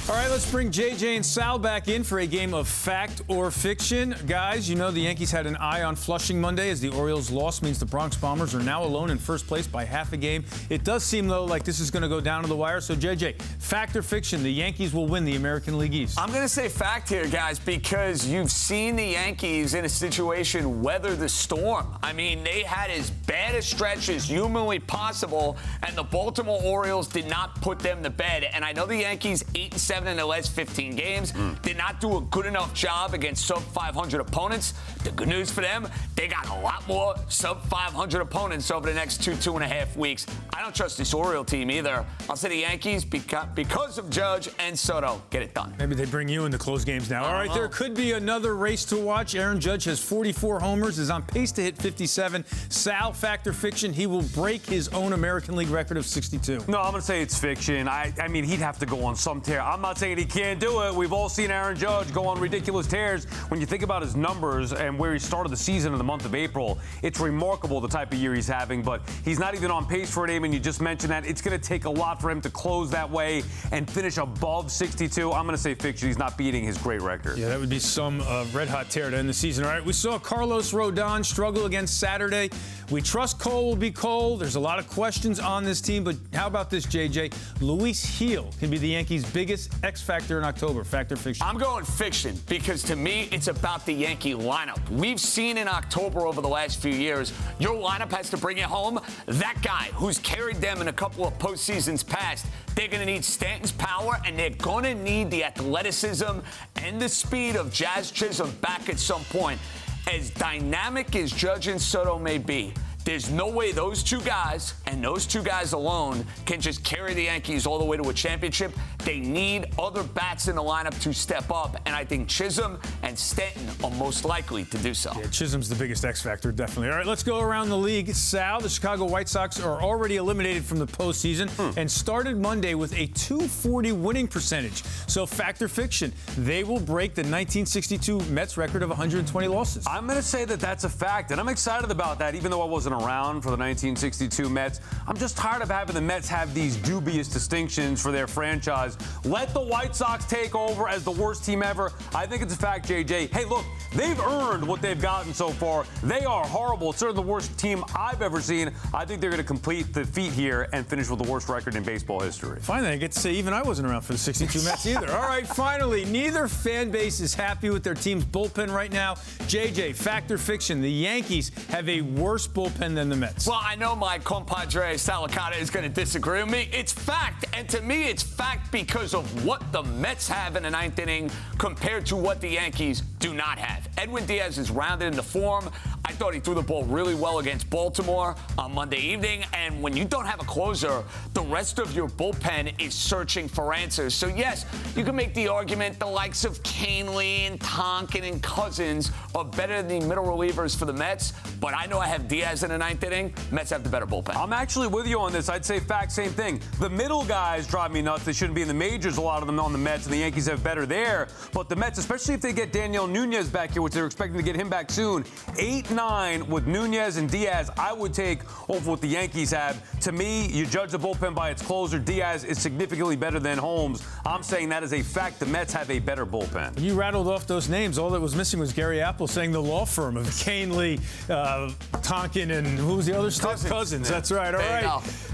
All right, let's bring JJ and Sal back in for a game of fact or fiction. Guys, you know the Yankees had an eye on Flushing Monday as the Orioles' loss means the Bronx Bombers are now alone in first place by half a game. It does seem, though, like this is going to go down to the wire. So, JJ, fact or fiction, the Yankees will win the American League East? I'm going to say fact here, guys, because you've seen the Yankees in a situation weather the storm. I mean, they had as bad a stretch as humanly possible, and the Baltimore Orioles did not put them to bed. And I know the Yankees 8-7 in the last 15 games, did not do a good enough job against sub-500 opponents. The good news for them, they got a lot more sub-500 opponents over the next two and a half weeks. I don't trust this Oriole team either. I'll say the Yankees, because of Judge and Soto, get it done. Maybe they bring you in to close games now. All right, there could be another race to watch. Aaron Judge has 44 homers, is on pace to hit 57. Sal, fact or fiction, he will break his own American League record of 62. No, I'm going to say it's fiction. I mean, he'd have to go on some tear. I'm not saying he can't do it. We've all seen Aaron Judge go on ridiculous tears. When you think about his numbers and where he started the season in the month of April, it's remarkable the type of year he's having, but he's not even on pace for it, Eamon. You just mentioned that. It's going to take a lot for him to close that way and finish above 62. I'm going to say fiction. He's not beating his great record. Yeah, that would be some red-hot tear to end the season. All right, we saw Carlos Rodon struggle against Saturday. We trust Cole will be Cole. There's a lot of questions on this team, but how about this, JJ? Luis Gil can be the Yankees' biggest X factor in October. Fact or fiction? I'm going fiction because, to me, it's about the Yankee lineup. We've seen in October over the last few years, your lineup has to bring it home. That guy who's carried them in a couple of postseasons past, they're going to need Stanton's power, and they're going to need the athleticism and the speed of Jazz Chisholm back at some point. As dynamic as Judge and Soto may be, there's no way those two guys and those two guys alone can just carry the Yankees all the way to a championship. They need other bats in the lineup to step up, and I think Chisholm and Stanton are most likely to do so. Yeah, Chisholm's the biggest X factor, definitely. All right, let's go around the league. Sal, the Chicago White Sox are already eliminated from the postseason and started Monday with a .240 winning percentage. So, fact or fiction, they will break the 1962 Mets record of 120 losses. I'm going to say that that's a fact, and I'm excited about that, even though I wasn't around for the 1962 Mets. I'm just tired of having the Mets have these dubious distinctions for their franchise. Let the White Sox take over as the worst team ever. I think it's a fact, JJ. Hey, look, they've earned what they've gotten so far. They are horrible. It's certainly the worst team I've ever seen. I think they're going to complete the feat here and finish with the worst record in baseball history. Finally, I get to say even I wasn't around for the 62 Mets either. All right, finally, neither fan base is happy with their team's bullpen right now. JJ, fact or fiction, the Yankees have a worse bullpen than the Mets. Well, I know my compadre Sal Licata is going to disagree with me. It's fact, and to me, it's fact because of what the Mets have in the ninth inning compared to what the Yankees do not have. Edwin Diaz is rounded into form. I thought he threw the ball really well against Baltimore on Monday evening, and when you don't have a closer, the rest of your bullpen is searching for answers. So, yes, you can make the argument the likes of Canely and Tonkin and Cousins are better than the middle relievers for the Mets, but I know I have Diaz in the ninth inning. Mets have the better bullpen. I'm actually with you on this. I'd say fact, same thing. The middle guys drive me nuts. They shouldn't be in the majors, a lot of them on the Mets, and the Yankees have better there. But the Mets, especially if they get Daniel Nunez back here, which they're expecting to get him back soon, 8-9 with Nunez and Diaz, I would take over what the Yankees have. To me, you judge the bullpen by its closer. Diaz is significantly better than Holmes. I'm saying that is a fact. The Mets have a better bullpen. You rattled off those names. All that was missing was Gary Apple saying the law firm of Canely, Tonkin, and who was the other stuff? Cousins. Yeah. That's right. All There right. you go.